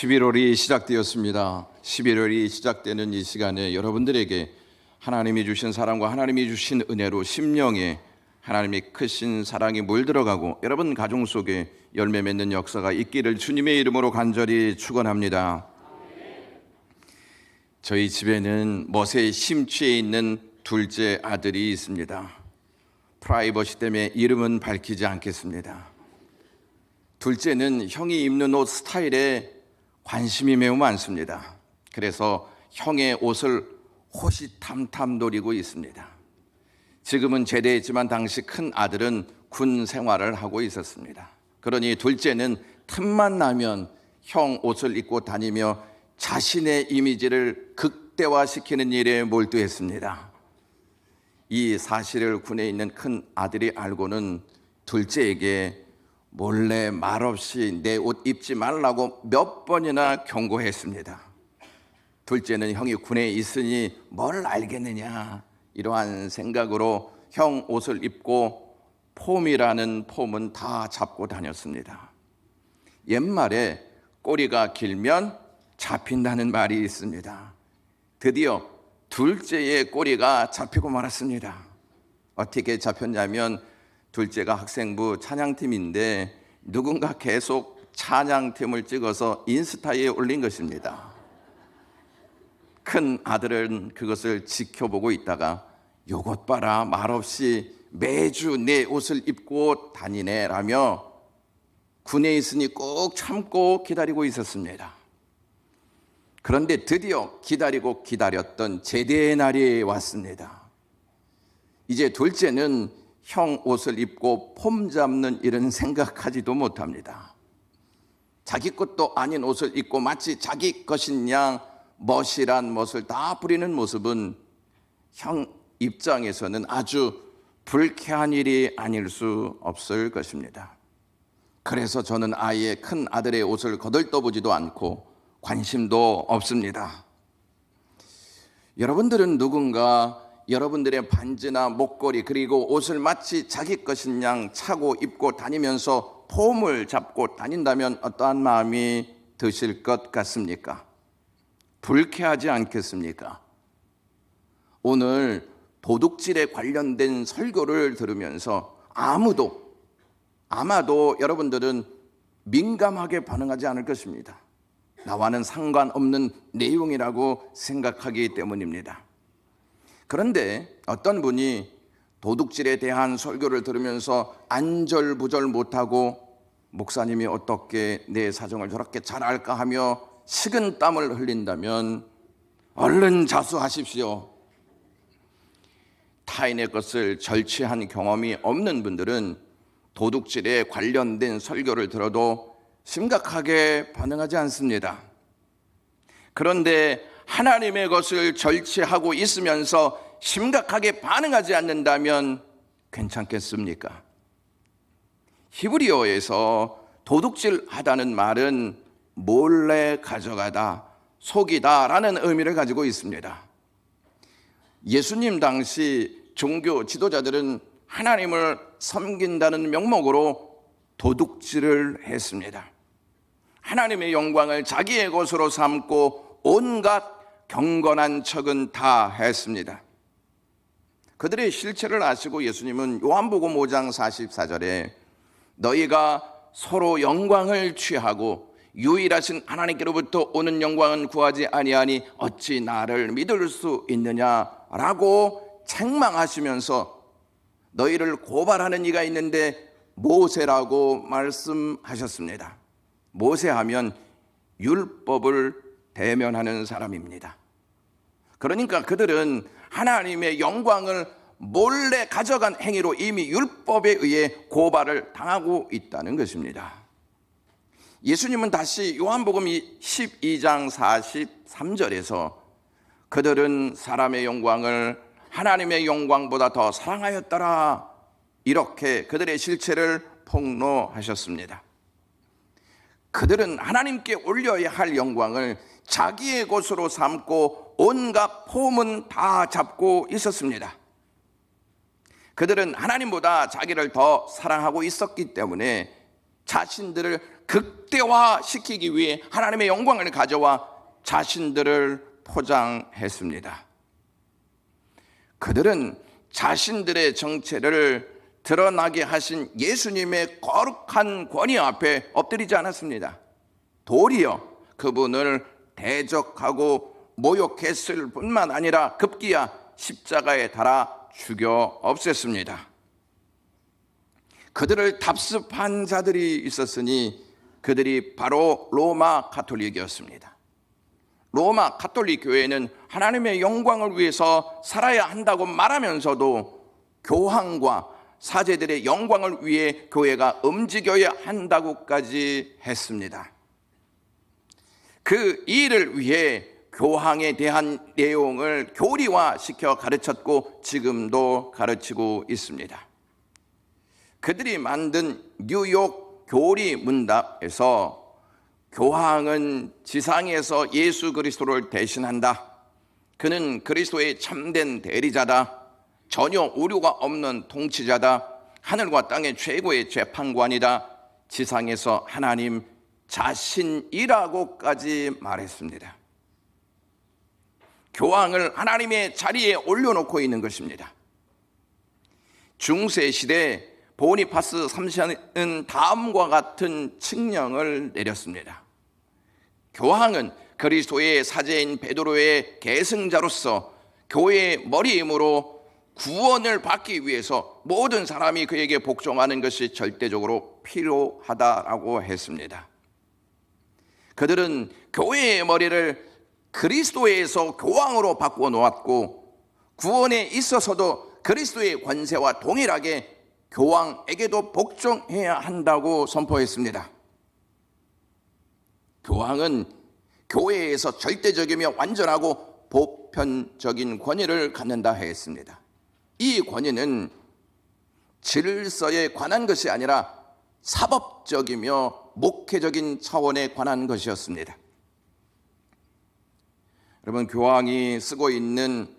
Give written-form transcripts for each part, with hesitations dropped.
11월이 시작되었습니다. 11월이 시작되는 이 시간에 여러분들에게 하나님이 주신 사랑과 하나님이 주신 은혜로 심령에 하나님의 크신 사랑이 물들어가고 여러분 가정 속에 열매 맺는 역사가 있기를 주님의 이름으로 간절히 축원합니다. 저희 집에는 멋에 심취해 있는 둘째 아들이 있습니다. 프라이버시 때문에 이름은 밝히지 않겠습니다. 둘째는 형이 입는 옷 스타일에 관심이 매우 많습니다. 그래서 형의 옷을 호시탐탐 노리고 있습니다. 지금은 제대했지만 당시 큰 아들은 군 생활을 하고 있었습니다. 그러니 둘째는 틈만 나면 형 옷을 입고 다니며 자신의 이미지를 극대화시키는 일에 몰두했습니다. 이 사실을 군에 있는 큰 아들이 알고는 둘째에게 몰래 말없이 내 옷 입지 말라고 몇 번이나 경고했습니다. 둘째는 형이 군에 있으니 뭘 알겠느냐 이러한 생각으로 형 옷을 입고 폼이라는 폼은 다 잡고 다녔습니다. 옛말에 꼬리가 길면 잡힌다는 말이 있습니다. 드디어 둘째의 꼬리가 잡히고 말았습니다. 어떻게 잡혔냐면 둘째가 학생부 찬양팀인데 누군가 계속 찬양팀을 찍어서 인스타에 올린 것입니다. 큰 아들은 그것을 지켜보고 있다가 요것 봐라 말없이 매주 내 옷을 입고 다니네 라며 군에 있으니 꼭 참고 기다리고 있었습니다. 그런데 드디어 기다리고 기다렸던 제대의 날이 왔습니다. 이제 둘째는 형 옷을 입고 폼 잡는 일은 생각하지도 못합니다. 자기 것도 아닌 옷을 입고 마치 자기 것인 양 멋이란 멋을 다 부리는 모습은 형 입장에서는 아주 불쾌한 일이 아닐 수 없을 것입니다. 그래서 저는 아예 큰 아들의 옷을 거들떠보지도 않고 관심도 없습니다. 여러분들은 누군가 여러분들의 반지나 목걸이 그리고 옷을 마치 자기 것인 양 차고 입고 다니면서 폼을 잡고 다닌다면 어떠한 마음이 드실 것 같습니까? 불쾌하지 않겠습니까? 오늘 도둑질에 관련된 설교를 들으면서 아마도 여러분들은 민감하게 반응하지 않을 것입니다. 나와는 상관없는 내용이라고 생각하기 때문입니다. 그런데 어떤 분이 도둑질에 대한 설교를 들으면서 안절부절 못하고 목사님이 어떻게 내 사정을 저렇게 잘 알까 하며 식은땀을 흘린다면 얼른 자수하십시오. 타인의 것을 절취한 경험이 없는 분들은 도둑질에 관련된 설교를 들어도 심각하게 반응하지 않습니다. 그런데 하나님의 것을 절취하고 있으면서 심각하게 반응하지 않는다면 괜찮겠습니까? 히브리어에서 도둑질하다는 말은 몰래 가져가다, 속이다 라는 의미를 가지고 있습니다. 예수님 당시 종교 지도자들은 하나님을 섬긴다는 명목으로 도둑질을 했습니다. 하나님의 영광을 자기의 것으로 삼고 온갖 경건한 척은 다 했습니다. 그들의 실체를 아시고 예수님은 요한복음 5장 44절에 너희가 서로 영광을 취하고 유일하신 하나님께로부터 오는 영광은 구하지 아니하니 어찌 나를 믿을 수 있느냐라고 책망하시면서 너희를 고발하는 이가 있는데 모세라고 말씀하셨습니다. 모세하면 율법을 대면하는 사람입니다. 그러니까 그들은 하나님의 영광을 몰래 가져간 행위로 이미 율법에 의해 고발을 당하고 있다는 것입니다. 예수님은 다시 요한복음 12장 43절에서 그들은 사람의 영광을 하나님의 영광보다 더 사랑하였더라 이렇게 그들의 실체를 폭로하셨습니다. 그들은 하나님께 올려야 할 영광을 자기의 것으로 삼고 온갖 폼은 다 잡고 있었습니다. 그들은 하나님보다 자기를 더 사랑하고 있었기 때문에 자신들을 극대화시키기 위해 하나님의 영광을 가져와 자신들을 포장했습니다. 그들은 자신들의 정체를 드러나게 하신 예수님의 거룩한 권위 앞에 엎드리지 않았습니다. 도리어 그분을 대적하고 모욕했을 뿐만 아니라 급기야 십자가에 달아 죽여 없앴습니다. 그들을 답습한 자들이 있었으니 그들이 바로 로마 가톨릭이었습니다. 로마 가톨릭 교회는 하나님의 영광을 위해서 살아야 한다고 말하면서도 교황과 사제들의 영광을 위해 교회가 움직여야 한다고까지 했습니다. 그 일을 위해 교황에 대한 내용을 교리화시켜 가르쳤고 지금도 가르치고 있습니다. 그들이 만든 뉴욕 교리 문답에서 교황은 지상에서 예수 그리스도를 대신한다. 그는 그리스도의 참된 대리자다. 전혀 오류가 없는 통치자다. 하늘과 땅의 최고의 재판관이다. 지상에서 하나님 자신이라고까지 말했습니다. 교황을 하나님의 자리에 올려놓고 있는 것입니다. 중세시대 보니파스 3세는 다음과 같은 칙령을 내렸습니다. 교황은 그리스도의 사제인 베드로의 계승자로서 교회의 머리이므로 구원을 받기 위해서 모든 사람이 그에게 복종하는 것이 절대적으로 필요하다라고 했습니다. 그들은 교회의 머리를 그리스도에서 교황으로 바꾸어 놓았고 구원에 있어서도 그리스도의 권세와 동일하게 교황에게도 복종해야 한다고 선포했습니다. 교황은 교회에서 절대적이며 완전하고 보편적인 권위를 갖는다 했습니다. 이 권위는 질서에 관한 것이 아니라 사법적이며 목회적인 차원에 관한 것이었습니다. 여러분, 교황이 쓰고 있는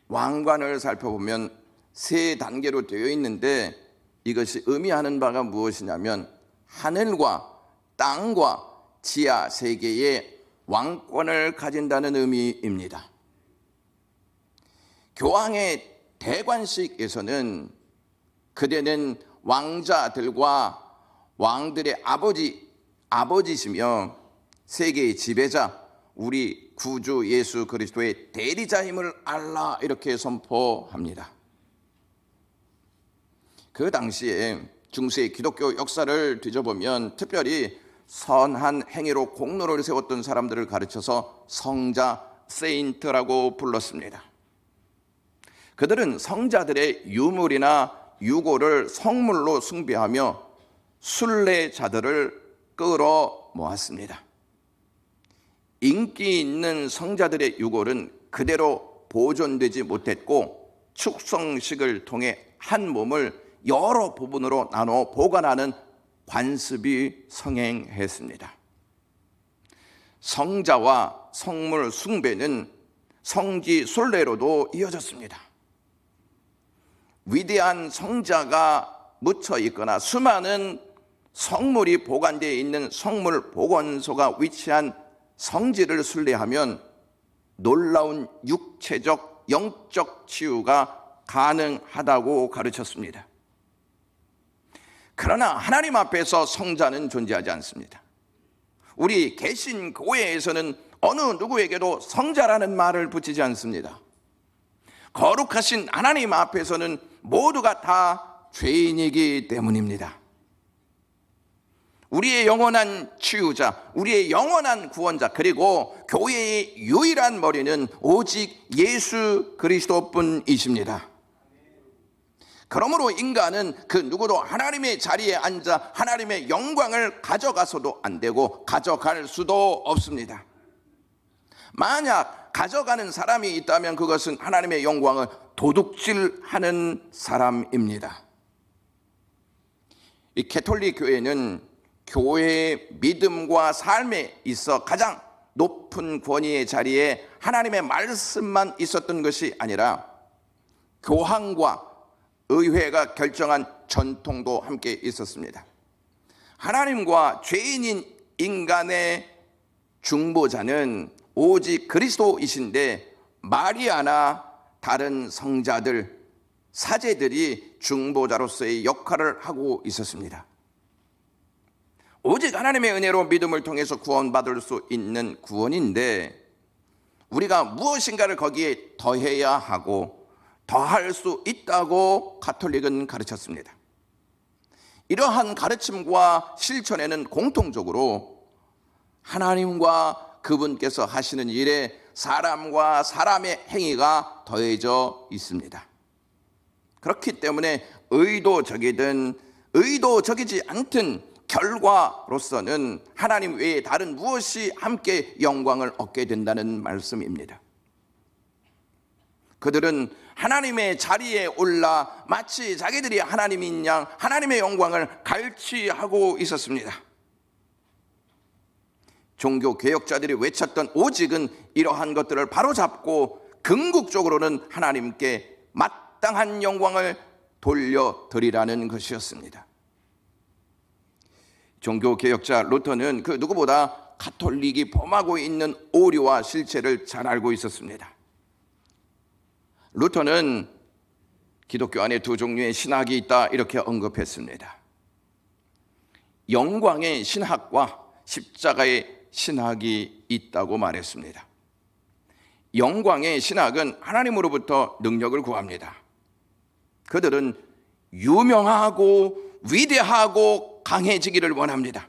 왕관을 살펴보면 세 단계로 되어 있는데 이것이 의미하는 바가 무엇이냐면 하늘과 땅과 지하 세계의 왕권을 가진다는 의미입니다. 교황의 대관식에서는 그대는 왕자들과 왕들의 아버지시며 세계의 지배자, 우리 구주 예수 그리스도의 대리자임을 알라, 이렇게 선포합니다. 그 당시에 중세 기독교 역사를 뒤져보면 특별히 선한 행위로 공로를 세웠던 사람들을 가르쳐서 성자, 세인트라고 불렀습니다. 그들은 성자들의 유물이나 유고를 성물로 숭배하며 순례자들을 끌어 모았습니다. 인기 있는 성자들의 유골은 그대로 보존되지 못했고 축성식을 통해 한 몸을 여러 부분으로 나눠 보관하는 관습이 성행했습니다. 성자와 성물 숭배는 성지 순례로도 이어졌습니다. 위대한 성자가 묻혀 있거나 수많은 성물이 보관되어 있는 성물 보관소가 위치한 성지를 순례하면 놀라운 육체적, 영적 치유가 가능하다고 가르쳤습니다. 그러나 하나님 앞에서 성자는 존재하지 않습니다. 우리 개신 교회에서는 어느 누구에게도 성자라는 말을 붙이지 않습니다. 거룩하신 하나님 앞에서는 모두가 다 죄인이기 때문입니다. 우리의 영원한 치유자, 우리의 영원한 구원자, 그리고 교회의 유일한 머리는 오직 예수 그리스도뿐이십니다. 그러므로 인간은 그 누구도 하나님의 자리에 앉아 하나님의 영광을 가져가서도 안 되고 가져갈 수도 없습니다. 만약 가져가는 사람이 있다면 그것은 하나님의 영광을 도둑질하는 사람입니다. 이 가톨릭 교회는 교회의 믿음과 삶에 있어 가장 높은 권위의 자리에 하나님의 말씀만 있었던 것이 아니라 교황과 의회가 결정한 전통도 함께 있었습니다. 하나님과 죄인인 인간의 중보자는 오직 그리스도이신데 마리아나 다른 성자들, 사제들이 중보자로서의 역할을 하고 있었습니다. 오직 하나님의 은혜로 믿음을 통해서 구원받을 수 있는 구원인데 우리가 무엇인가를 거기에 더해야 하고 더할 수 있다고 가톨릭은 가르쳤습니다. 이러한 가르침과 실천에는 공통적으로 하나님과 그분께서 하시는 일에 사람과 사람의 행위가 더해져 있습니다. 그렇기 때문에 의도적이든 의도적이지 않든 결과로서는 하나님 외에 다른 무엇이 함께 영광을 얻게 된다는 말씀입니다. 그들은 하나님의 자리에 올라 마치 자기들이 하나님인 양 하나님의 영광을 갈취하고 있었습니다. 종교 개혁자들이 외쳤던 오직은 이러한 것들을 바로잡고 궁극적으로는 하나님께 마땅한 영광을 돌려드리라는 것이었습니다. 종교 개혁자 루터는 그 누구보다 가톨릭이 범하고 있는 오류와 실체를 잘 알고 있었습니다. 루터는 기독교 안에 두 종류의 신학이 있다 이렇게 언급했습니다. 영광의 신학과 십자가의 신학이 있다고 말했습니다. 영광의 신학은 하나님으로부터 능력을 구합니다. 그들은 유명하고 위대하고 강해지기를 원합니다.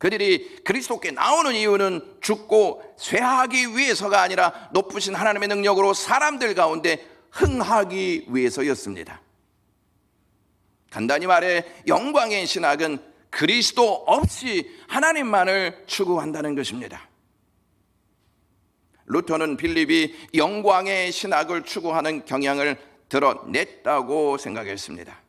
그들이 그리스도께 나오는 이유는 죽고 쇠하기 위해서가 아니라 높으신 하나님의 능력으로 사람들 가운데 흥하기 위해서였습니다. 간단히 말해 영광의 신학은 그리스도 없이 하나님만을 추구한다는 것입니다. 루터는 빌립이 영광의 신학을 추구하는 경향을 드러냈다고 생각했습니다.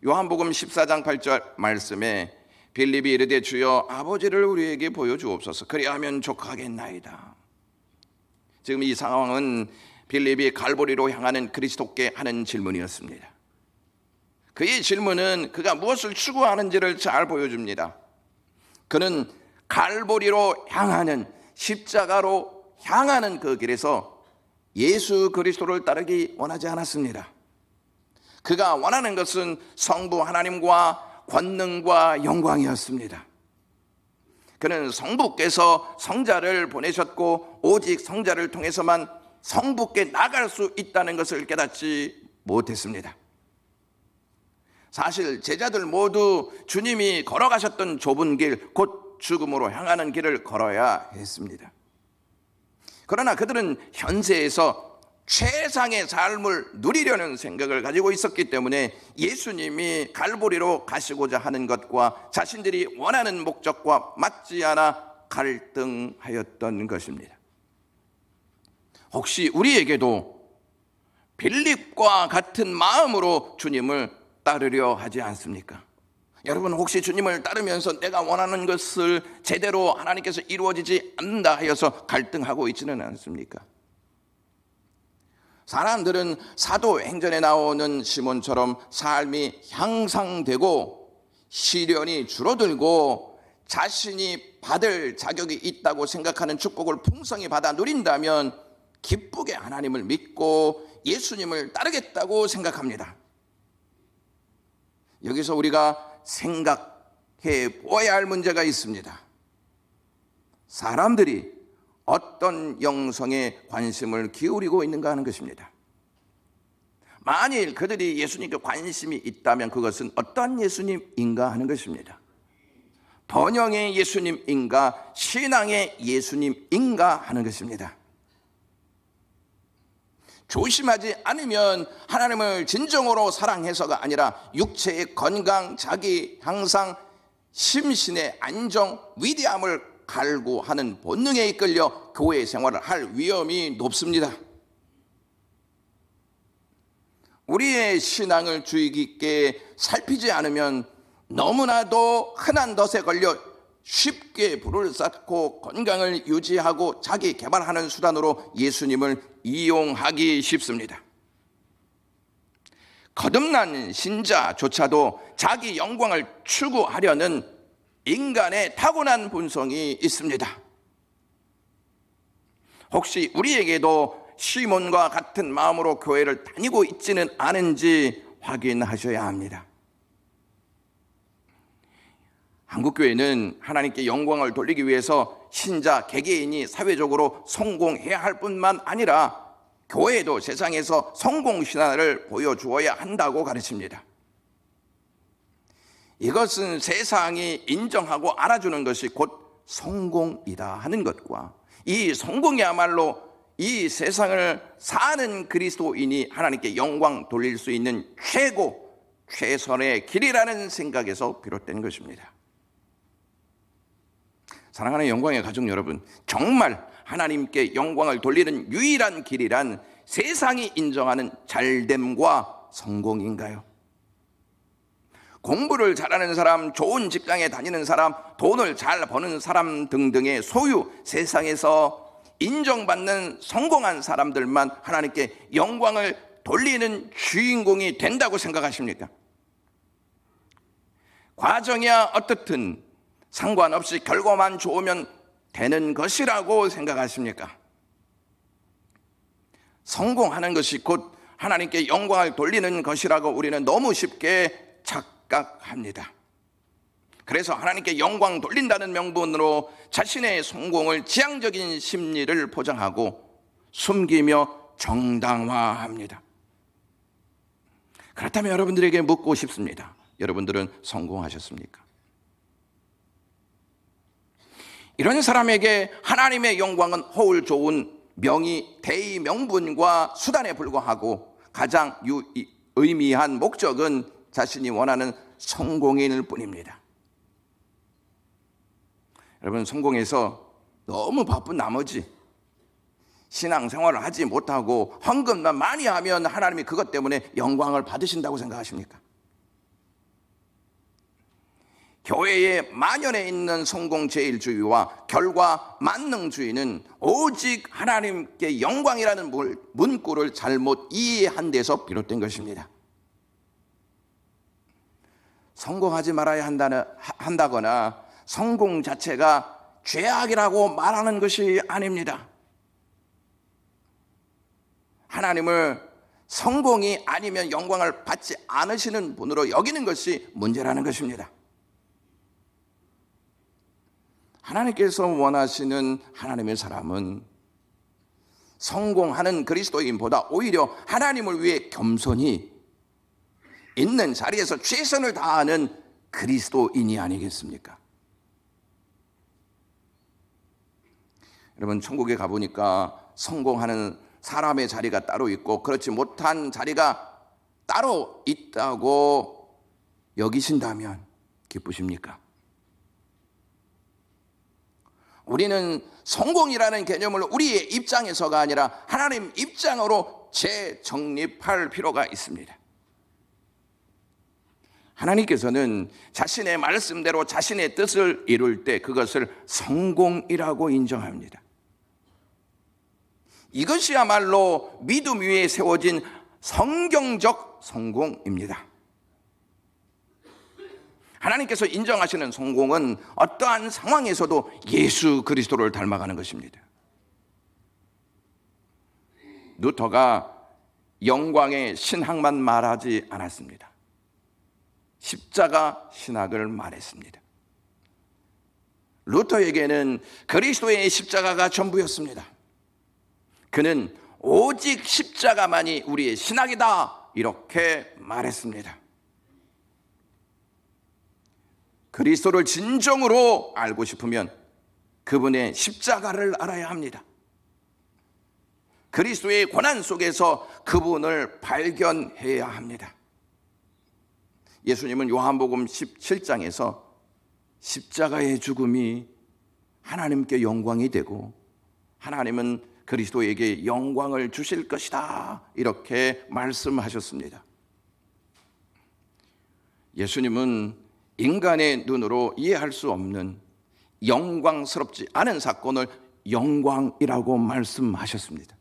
요한복음 14장 8절 말씀에 빌립이 이르되 주여 아버지를 우리에게 보여주옵소서 그리하면 족하겠나이다. 지금 이 상황은 빌립이 갈보리로 향하는 그리스도께 하는 질문이었습니다. 그의 질문은 그가 무엇을 추구하는지를 잘 보여줍니다. 그는 갈보리로 향하는 십자가로 향하는 그 길에서 예수 그리스도를 따르기 원하지 않았습니다. 그가 원하는 것은 성부 하나님과 권능과 영광이었습니다. 그는 성부께서 성자를 보내셨고 오직 성자를 통해서만 성부께 나갈 수 있다는 것을 깨닫지 못했습니다. 사실 제자들 모두 주님이 걸어가셨던 좁은 길, 곧 죽음으로 향하는 길을 걸어야 했습니다. 그러나 그들은 현세에서 최상의 삶을 누리려는 생각을 가지고 있었기 때문에 예수님이 갈보리로 가시고자 하는 것과 자신들이 원하는 목적과 맞지 않아 갈등하였던 것입니다. 혹시 우리에게도 빌립과 같은 마음으로 주님을 따르려 하지 않습니까? 여러분 혹시 주님을 따르면서 내가 원하는 것을 제대로 하나님께서 이루어지지 않는다 하여서 갈등하고 있지는 않습니까? 사람들은 사도행전에 나오는 시몬처럼 삶이 향상되고 시련이 줄어들고 자신이 받을 자격이 있다고 생각하는 축복을 풍성히 받아 누린다면 기쁘게 하나님을 믿고 예수님을 따르겠다고 생각합니다. 여기서 우리가 생각해 보아야 할 문제가 있습니다. 사람들이 어떤 영성에 관심을 기울이고 있는가 하는 것입니다. 만일 그들이 예수님께 관심이 있다면 그것은 어떤 예수님인가 하는 것입니다. 번영의 예수님인가 신앙의 예수님인가 하는 것입니다. 조심하지 않으면 하나님을 진정으로 사랑해서가 아니라 육체의 건강, 자기 향상, 심신의 안정, 위대함을 갈구하는 본능에 이끌려 교회 생활을 할 위험이 높습니다. 우리의 신앙을 주의 깊게 살피지 않으면 너무나도 흔한 덫에 걸려 쉽게 불을 쌓고 건강을 유지하고 자기 개발하는 수단으로 예수님을 이용하기 쉽습니다. 거듭난 신자조차도 자기 영광을 추구하려는 인간의 타고난 본성이 있습니다. 혹시 우리에게도 시몬과 같은 마음으로 교회를 다니고 있지는 않은지 확인하셔야 합니다. 한국교회는 하나님께 영광을 돌리기 위해서 신자 개개인이 사회적으로 성공해야 할 뿐만 아니라 교회도 세상에서 성공신화를 보여주어야 한다고 가르칩니다. 이것은 세상이 인정하고 알아주는 것이 곧 성공이다 하는 것과 이 성공이야말로 이 세상을 사는 그리스도인이 하나님께 영광 돌릴 수 있는 최선의 길이라는 생각에서 비롯된 것입니다. 사랑하는 영광의 가족 여러분, 정말 하나님께 영광을 돌리는 유일한 길이란 세상이 인정하는 잘됨과 성공인가요? 공부를 잘하는 사람, 좋은 직장에 다니는 사람, 돈을 잘 버는 사람 등등의 소유, 세상에서 인정받는 성공한 사람들만 하나님께 영광을 돌리는 주인공이 된다고 생각하십니까? 과정이야 어떻든 상관없이 결과만 좋으면 되는 것이라고 생각하십니까? 성공하는 것이 곧 하나님께 영광을 돌리는 것이라고 우리는 너무 쉽게 착각합니다. 그래서 하나님께 영광 돌린다는 명분으로 자신의 성공을 지향적인 심리를 포장하고 숨기며 정당화합니다. 그렇다면 여러분들에게 묻고 싶습니다. 여러분들은 성공하셨습니까? 이런 사람에게 하나님의 영광은 허울 좋은 명의, 대의, 명분과 수단에 불과하고 가장 의미한 목적은 자신이 원하는 성공일 뿐입니다. 여러분, 성공해서 너무 바쁜 나머지 신앙생활을 하지 못하고 헌금만 많이 하면 하나님이 그것 때문에 영광을 받으신다고 생각하십니까? 교회에 만연해 있는 성공제일주의와 결과 만능주의는 오직 하나님께 영광이라는 문구를 잘못 이해한 데서 비롯된 것입니다. 성공하지 말아야 한다거나 성공 자체가 죄악이라고 말하는 것이 아닙니다. 하나님을 성공이 아니면 영광을 받지 않으시는 분으로 여기는 것이 문제라는 것입니다. 하나님께서 원하시는 하나님의 사람은 성공하는 그리스도인보다 오히려 하나님을 위해 겸손히 있는 자리에서 최선을 다하는 그리스도인이 아니겠습니까? 여러분, 천국에 가보니까 성공하는 사람의 자리가 따로 있고 그렇지 못한 자리가 따로 있다고 여기신다면 기쁘십니까? 우리는 성공이라는 개념을 우리의 입장에서가 아니라 하나님 입장으로 재정립할 필요가 있습니다. 하나님께서는 자신의 말씀대로 자신의 뜻을 이룰 때 그것을 성공이라고 인정합니다. 이것이야말로 믿음 위에 세워진 성경적 성공입니다. 하나님께서 인정하시는 성공은 어떠한 상황에서도 예수 그리스도를 닮아가는 것입니다. 루터가 영광의 신학만 말하지 않았습니다. 십자가 신학을 말했습니다. 루터에게는 그리스도의 십자가가 전부였습니다. 그는 오직 십자가만이 우리의 신학이다 이렇게 말했습니다. 그리스도를 진정으로 알고 싶으면 그분의 십자가를 알아야 합니다. 그리스도의 고난 속에서 그분을 발견해야 합니다. 예수님은 요한복음 17장에서 십자가의 죽음이 하나님께 영광이 되고 하나님은 그리스도에게 영광을 주실 것이다 이렇게 말씀하셨습니다. 예수님은 인간의 눈으로 이해할 수 없는 영광스럽지 않은 사건을 영광이라고 말씀하셨습니다.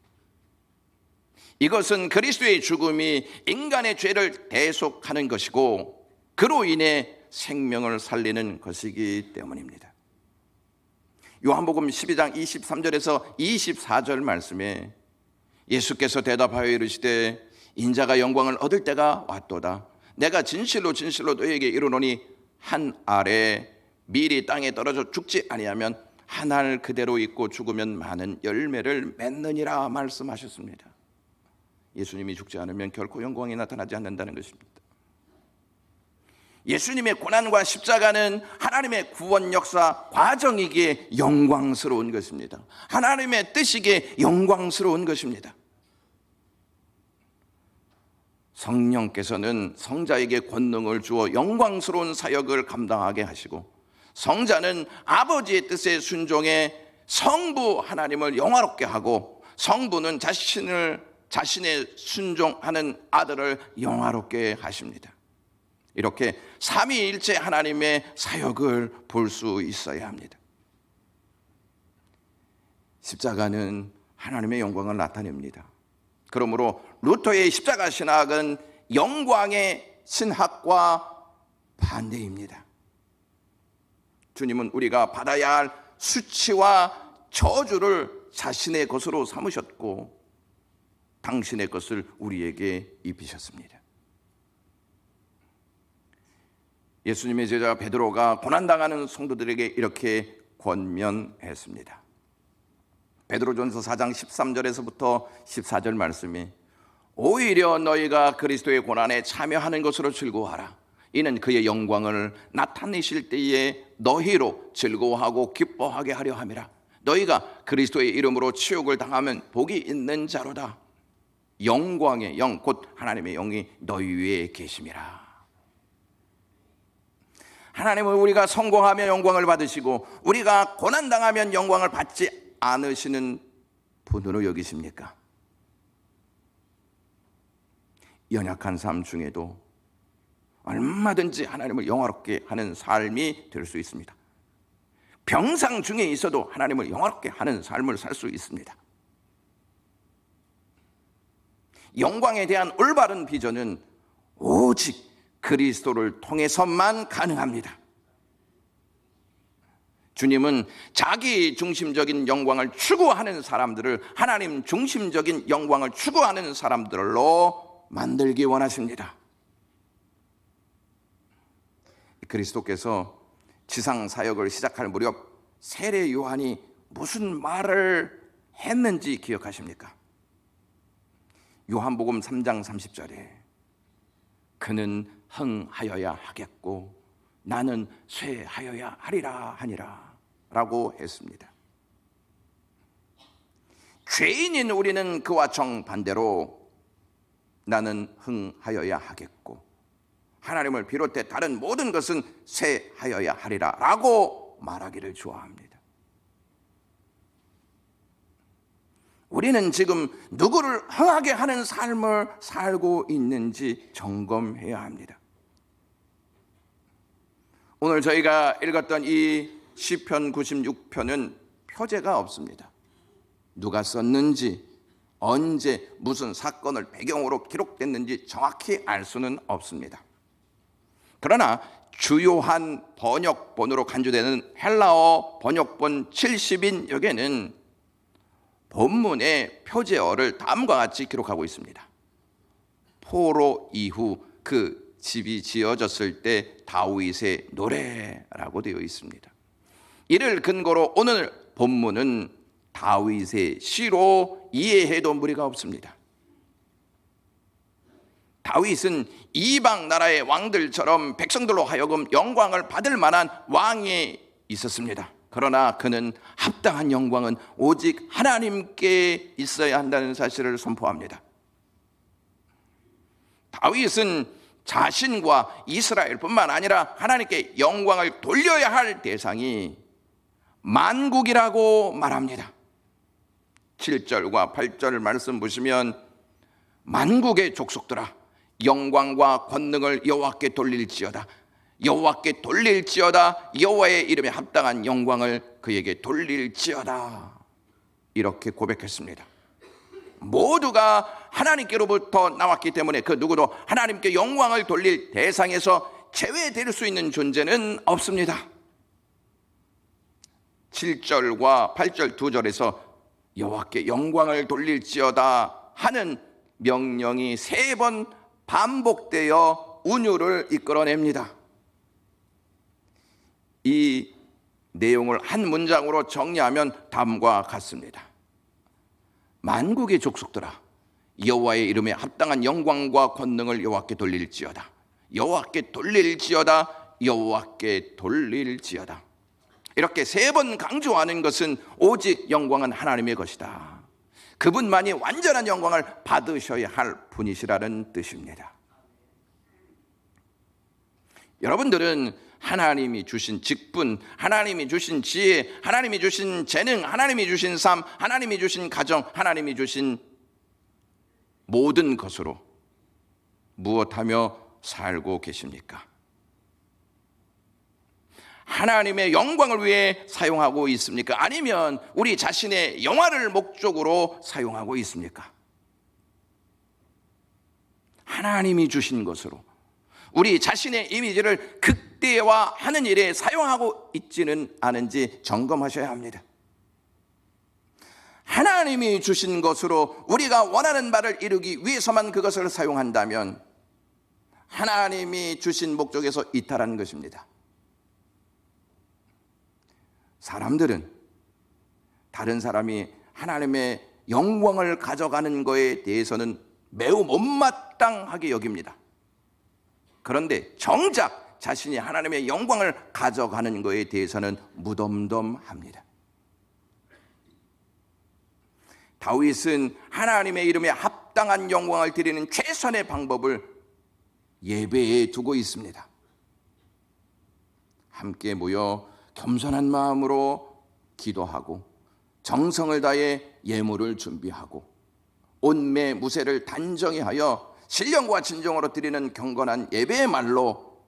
이것은 그리스도의 죽음이 인간의 죄를 대속하는 것이고 그로 인해 생명을 살리는 것이기 때문입니다. 요한복음 12장 23절에서 24절 말씀에 예수께서 대답하여 이르시되 인자가 영광을 얻을 때가 왔도다. 내가 진실로 진실로 너에게 이르노니 한 알에 밀이 땅에 떨어져 죽지 아니하면 한 알 그대로 있고 죽으면 많은 열매를 맺느니라 말씀하셨습니다. 예수님이 죽지 않으면 결코 영광이 나타나지 않는다는 것입니다. 예수님의 고난과 십자가는 하나님의 구원 역사 과정이기에 영광스러운 것입니다. 하나님의 뜻이기에 영광스러운 것입니다. 성령께서는 성자에게 권능을 주어 영광스러운 사역을 감당하게 하시고 성자는 아버지의 뜻에 순종해 성부 하나님을 영화롭게 하고 성부는 자신의 순종하는 아들을 영화롭게 하십니다. 이렇게 삼위일체 하나님의 사역을 볼 수 있어야 합니다. 십자가는 하나님의 영광을 나타냅니다. 그러므로 루터의 십자가 신학은 영광의 신학과 반대입니다. 주님은 우리가 받아야 할 수치와 저주를 자신의 것으로 삼으셨고 당신의 것을 우리에게 입히셨습니다. 예수님의 제자 베드로가 고난당하는 성도들에게 이렇게 권면했습니다. 베드로전서 4장 13절에서부터 14절 말씀이 오히려 너희가 그리스도의 고난에 참여하는 것으로 즐거워하라. 이는 그의 영광을 나타내실 때에 너희로 즐거워하고 기뻐하게 하려 함이라. 너희가 그리스도의 이름으로 치욕을 당하면 복이 있는 자로다. 영광의 영 곧 하나님의 영이 너희 위에 계심이라. 하나님은 우리가 성공하면 영광을 받으시고 우리가 고난당하면 영광을 받지 않으시는 분으로 여기십니까? 연약한 삶 중에도 얼마든지 하나님을 영화롭게 하는 삶이 될 수 있습니다. 병상 중에 있어도 하나님을 영화롭게 하는 삶을 살 수 있습니다. 영광에 대한 올바른 비전은 오직 그리스도를 통해서만 가능합니다. 주님은 자기 중심적인 영광을 추구하는 사람들을 하나님 중심적인 영광을 추구하는 사람들로 만들기 원하십니다. 그리스도께서 지상 사역을 시작할 무렵 세례 요한이 무슨 말을 했는지 기억하십니까? 요한복음 3장 30절에 그는 흥하여야 하겠고 나는 쇠하여야 하리라 하니라 라고 했습니다. 죄인인 우리는 그와 정반대로 나는 흥하여야 하겠고 하나님을 비롯해 다른 모든 것은 쇠하여야 하리라 라고 말하기를 좋아합니다. 우리는 지금 누구를 흥하게 하는 삶을 살고 있는지 점검해야 합니다. 오늘 저희가 읽었던 이 시편 96편은 표제가 없습니다. 누가 썼는지, 언제, 무슨 사건을 배경으로 기록됐는지 정확히 알 수는 없습니다. 그러나 주요한 번역본으로 간주되는 헬라어 번역본 70인역에는 본문의 표제어를 다음과 같이 기록하고 있습니다. 포로 이후 그 집이 지어졌을 때 다윗의 노래라고 되어 있습니다. 이를 근거로 오늘 본문은 다윗의 시로 이해해도 무리가 없습니다. 다윗은 이방 나라의 왕들처럼 백성들로 하여금 영광을 받을 만한 왕이 있었습니다. 그러나 그는 합당한 영광은 오직 하나님께 있어야 한다는 사실을 선포합니다. 다윗은 자신과 이스라엘뿐만 아니라 하나님께 영광을 돌려야 할 대상이 만국이라고 말합니다. 7절과 8절 말씀 보시면 만국의 족속들아 영광과 권능을 여호와께 돌릴지어다. 여호와께 돌릴지어다. 여호와의 이름에 합당한 영광을 그에게 돌릴지어다. 이렇게 고백했습니다. 모두가 하나님께로부터 나왔기 때문에 그 누구도 하나님께 영광을 돌릴 대상에서 제외될 수 있는 존재는 없습니다. 7절과 8절 두 절에서 여호와께 영광을 돌릴지어다 하는 명령이 3번 반복되어 운율을 이끌어냅니다. 이 내용을 한 문장으로 정리하면 다음과 같습니다. 만국의 족속들아, 여호와의 이름에 합당한 영광과 권능을 여호와께 돌릴지어다. 여호와께 돌릴지어다. 여호와께 돌릴지어다. 이렇게 3번 강조하는 것은 오직 영광은 하나님의 것이다. 그분만이 완전한 영광을 받으셔야 할 분이시라는 뜻입니다. 여러분들은 하나님이 주신 직분, 하나님이 주신 지혜, 하나님이 주신 재능, 하나님이 주신 삶, 하나님이 주신 가정, 하나님이 주신 모든 것으로 무엇하며 살고 계십니까? 하나님의 영광을 위해 사용하고 있습니까? 아니면 우리 자신의 영화를 목적으로 사용하고 있습니까? 하나님이 주신 것으로 우리 자신의 이미지를 극대화하는 일에 사용하고 있지는 않은지 점검하셔야 합니다. 하나님이 주신 것으로 우리가 원하는 바를 이루기 위해서만 그것을 사용한다면 하나님이 주신 목적에서 이탈한 것입니다. 사람들은 다른 사람이 하나님의 영광을 가져가는 것에 대해서는 매우 못마땅하게 여깁니다. 그런데 정작 자신이 하나님의 영광을 가져가는 것에 대해서는 무덤덤합니다. 다윗은 하나님의 이름에 합당한 영광을 드리는 최선의 방법을 예배에 두고 있습니다. 함께 모여 겸손한 마음으로 기도하고 정성을 다해 예물을 준비하고 온매 무새를 단정히 하여 신령과 진정으로 드리는 경건한 예배의 말로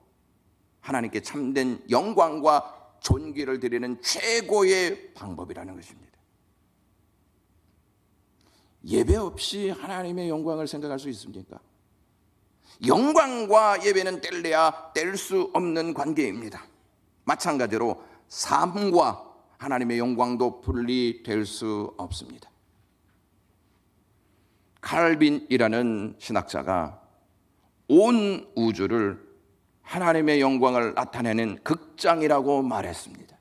하나님께 참된 영광과 존귀를 드리는 최고의 방법이라는 것입니다. 예배 없이 하나님의 영광을 생각할 수 있습니까? 영광과 예배는 뗄래야 뗄 수 없는 관계입니다. 마찬가지로 삶과 하나님의 영광도 분리될 수 없습니다. 칼빈이라는 신학자가 온 우주를 하나님의 영광을 나타내는 극장이라고 말했습니다.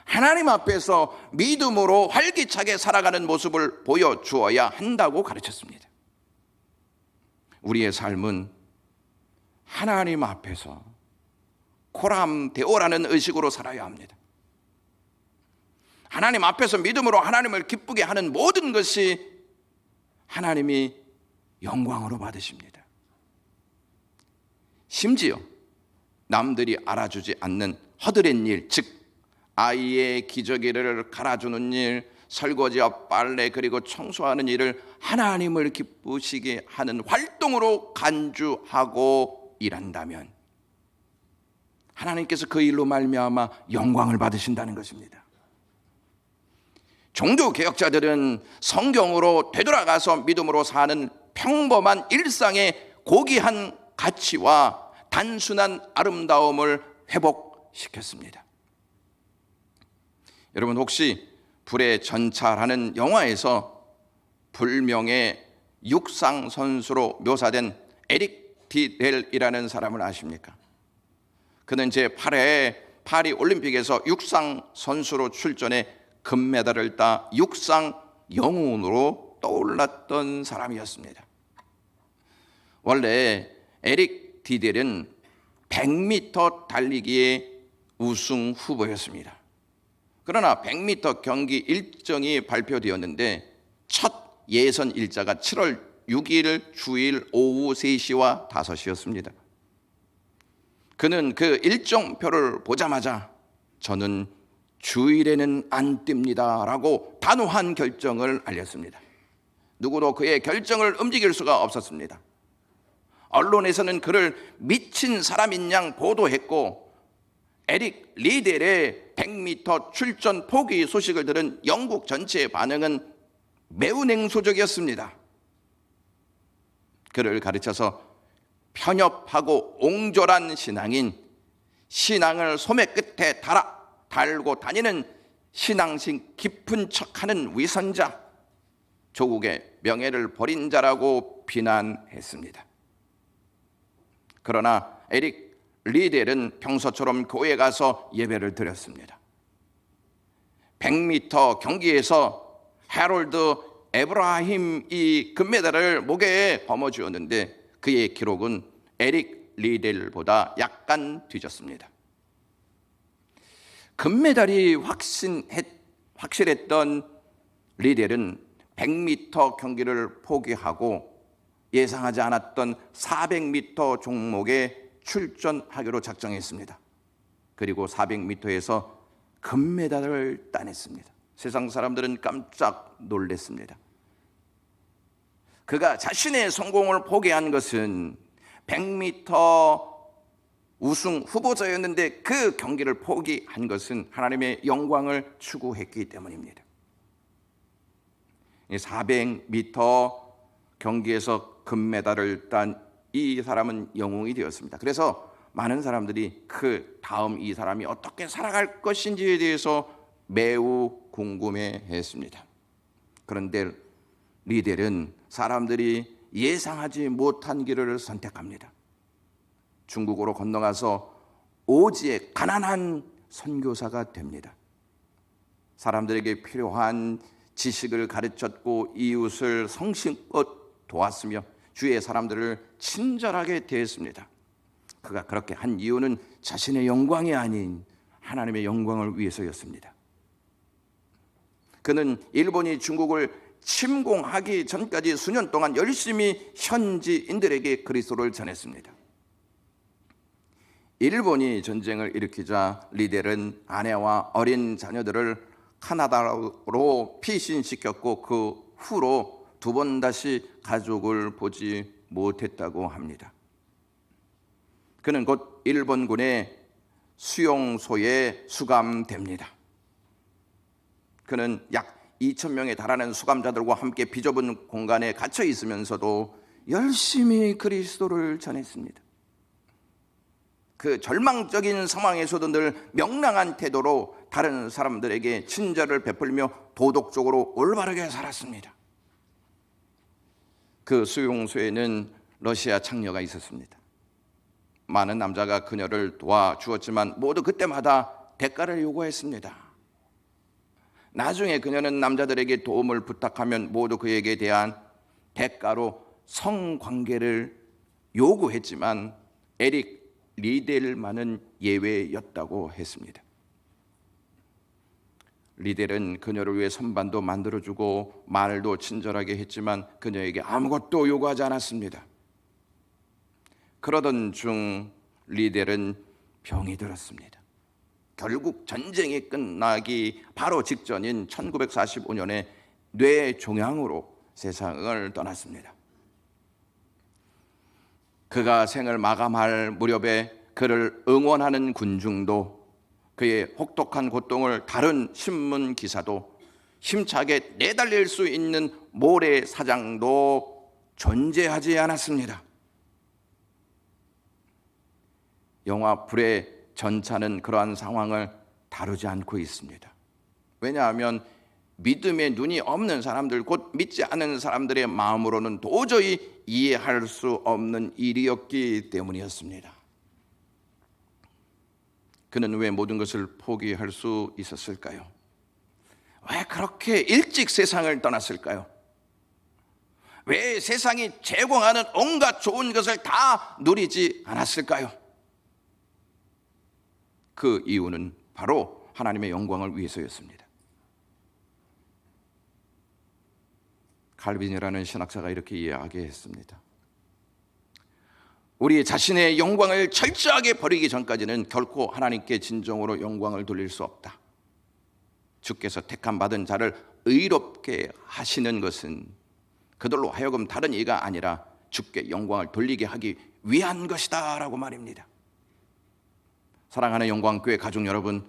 하나님 앞에서 믿음으로 활기차게 살아가는 모습을 보여주어야 한다고 가르쳤습니다. 우리의 삶은 하나님 앞에서 코람데오라는 의식으로 살아야 합니다. 하나님 앞에서 믿음으로 하나님을 기쁘게 하는 모든 것이 하나님이 영광으로 받으십니다. 심지어 남들이 알아주지 않는 허드렛 일, 즉 아이의 기저귀를 갈아주는 일, 설거지와 빨래 그리고 청소하는 일을 하나님을 기쁘시게 하는 활동으로 간주하고 일한다면 하나님께서 그 일로 말미암아 영광을 받으신다는 것입니다. 종교 개혁자들은 성경으로 되돌아가서 믿음으로 사는 평범한 일상의 고귀한 가치와 단순한 아름다움을 회복시켰습니다. 여러분 혹시 불의 전차라는 영화에서 불명의 육상 선수로 묘사된 에릭 디델이라는 사람을 아십니까? 그는 제8회 파리 올림픽에서 육상 선수로 출전해 금메달을 따 육상 영웅으로 떠올랐던 사람이었습니다. 원래 에릭 디델은 100m 달리기의 우승 후보였습니다. 그러나 100m 경기 일정이 발표되었는데 첫 예선 일자가 7월 6일 주일 오후 3시와 5시였습니다. 그는 그 일정표를 보자마자 저는 주일에는 안 뜁니다 라고 단호한 결정을 알렸습니다. 누구도 그의 결정을 움직일 수가 없었습니다. 언론에서는 그를 미친 사람인 양 보도했고 에릭 리델의 100m 출전 포기 소식을 들은 영국 전체의 반응은 매우 냉소적이었습니다. 그를 가르쳐서 편협하고 옹졸한 신앙인, 신앙을 소매 끝에 달고 다니는 신앙심 깊은 척하는 위선자, 조국의 명예를 버린 자라고 비난했습니다. 그러나 에릭 리델은 평소처럼 교회에 가서 예배를 드렸습니다. 100m 경기에서 해롤드 에브라힘이 금메달을 목에 거머쥐었는데 그의 기록은 에릭 리델보다 약간 뒤졌습니다. 금메달이 확실했던 리델은 100m 경기를 포기하고 예상하지 않았던 400m 종목에 출전하기로 작정했습니다. 그리고 400m에서 금메달을 따냈습니다. 세상 사람들은 깜짝 놀랐습니다. 그가 자신의 성공을 포기한 것은 100m 우승 후보자였는데 그 경기를 포기한 것은 하나님의 영광을 추구했기 때문입니다. 400m 경기에서 금메달을 딴 이 사람은 영웅이 되었습니다. 그래서 많은 사람들이 그 다음 이 사람이 어떻게 살아갈 것인지에 대해서 매우 궁금해했습니다. 그런데 리델은 사람들이 예상하지 못한 길을 선택합니다. 중국으로 건너가서 오지의 가난한 선교사가 됩니다. 사람들에게 필요한 지식을 가르쳤고 이웃을 성심껏 도왔으며 주위의 사람들을 친절하게 대했습니다. 그가 그렇게 한 이유는 자신의 영광이 아닌 하나님의 영광을 위해서였습니다. 그는 일본이 중국을 침공하기 전까지 수년 동안 열심히 현지인들에게 그리스도를 전했습니다. 일본이 전쟁을 일으키자 리델은 아내와 어린 자녀들을 카나다로 피신시켰고 그 후로 두 번 다시 가족을 보지 못했다고 합니다. 그는 곧 일본군의 수용소에 수감됩니다. 그는 약 2,000명에 달하는 수감자들과 함께 비좁은 공간에 갇혀 있으면서도 열심히 그리스도를 전했습니다. 그 절망적인 상황에서도 늘 명랑한 태도로 다른 사람들에게 친절을 베풀며 도덕적으로 올바르게 살았습니다. 그 수용소에는 러시아 창녀가 있었습니다. 많은 남자가 그녀를 도와주었지만 모두 그때마다 대가를 요구했습니다. 나중에 그녀는 남자들에게 도움을 부탁하면 모두 그에게 대한 대가로 성관계를 요구했지만 에릭 리델만은 예외였다고 했습니다. 리델은 그녀를 위해 선반도 만들어주고 말도 친절하게 했지만 그녀에게 아무것도 요구하지 않았습니다. 그러던 중 리델은 병이 들었습니다. 결국 전쟁이 끝나기 바로 직전인 1945년에 뇌종양으로 세상을 떠났습니다. 그가 생을 마감할 무렵에 그를 응원하는 군중도 그의 혹독한 고통을 다룬 신문 기사도 힘차게 내달릴 수 있는 모래사장도 존재하지 않았습니다. 영화 불의 전차는 그러한 상황을 다루지 않고 있습니다. 왜냐하면 믿음의 눈이 없는 사람들, 곧 믿지 않는 사람들의 마음으로는 도저히 이해할 수 없는 일이었기 때문이었습니다. 그는 왜 모든 것을 포기할 수 있었을까요? 왜 그렇게 일찍 세상을 떠났을까요? 왜 세상이 제공하는 온갖 좋은 것을 다 누리지 않았을까요? 그 이유는 바로 하나님의 영광을 위해서였습니다. 칼빈이라는 신학자가 이렇게 이야기했습니다. 우리 자신의 영광을 철저하게 버리기 전까지는 결코 하나님께 진정으로 영광을 돌릴 수 없다. 주께서 택함 받은 자를 의롭게 하시는 것은 그들로 하여금 다른 이가 아니라 주께 영광을 돌리게 하기 위한 것이다 라고 말입니다. 사랑하는 영광교회 가족 여러분,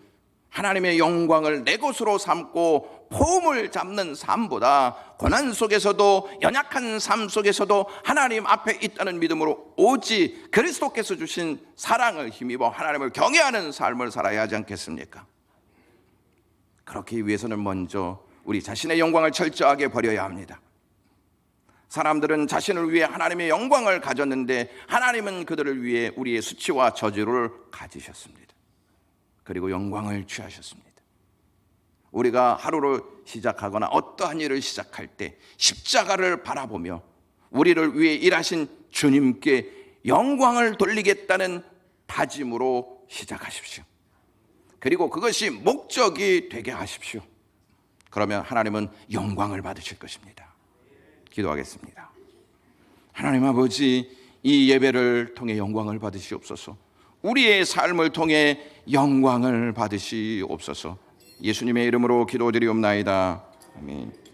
하나님의 영광을 내 것으로 삼고 폼을 잡는 삶보다 고난 속에서도 연약한 삶 속에서도 하나님 앞에 있다는 믿음으로 오직 그리스도께서 주신 사랑을 힘입어 하나님을 경외하는 삶을 살아야 하지 않겠습니까? 그렇기 위해서는 먼저 우리 자신의 영광을 철저하게 버려야 합니다. 사람들은 자신을 위해 하나님의 영광을 가졌는데 하나님은 그들을 위해 우리의 수치와 저주를 가지셨습니다. 그리고 영광을 취하셨습니다. 우리가 하루를 시작하거나 어떠한 일을 시작할 때 십자가를 바라보며 우리를 위해 일하신 주님께 영광을 돌리겠다는 다짐으로 시작하십시오. 그리고 그것이 목적이 되게 하십시오. 그러면 하나님은 영광을 받으실 것입니다. 기도하겠습니다. 하나님 아버지, 이 예배를 통해 영광을 받으시옵소서. 우리의 삶을 통해 영광을 받으시옵소서. 예수님의 이름으로 기도드리옵나이다. 아멘.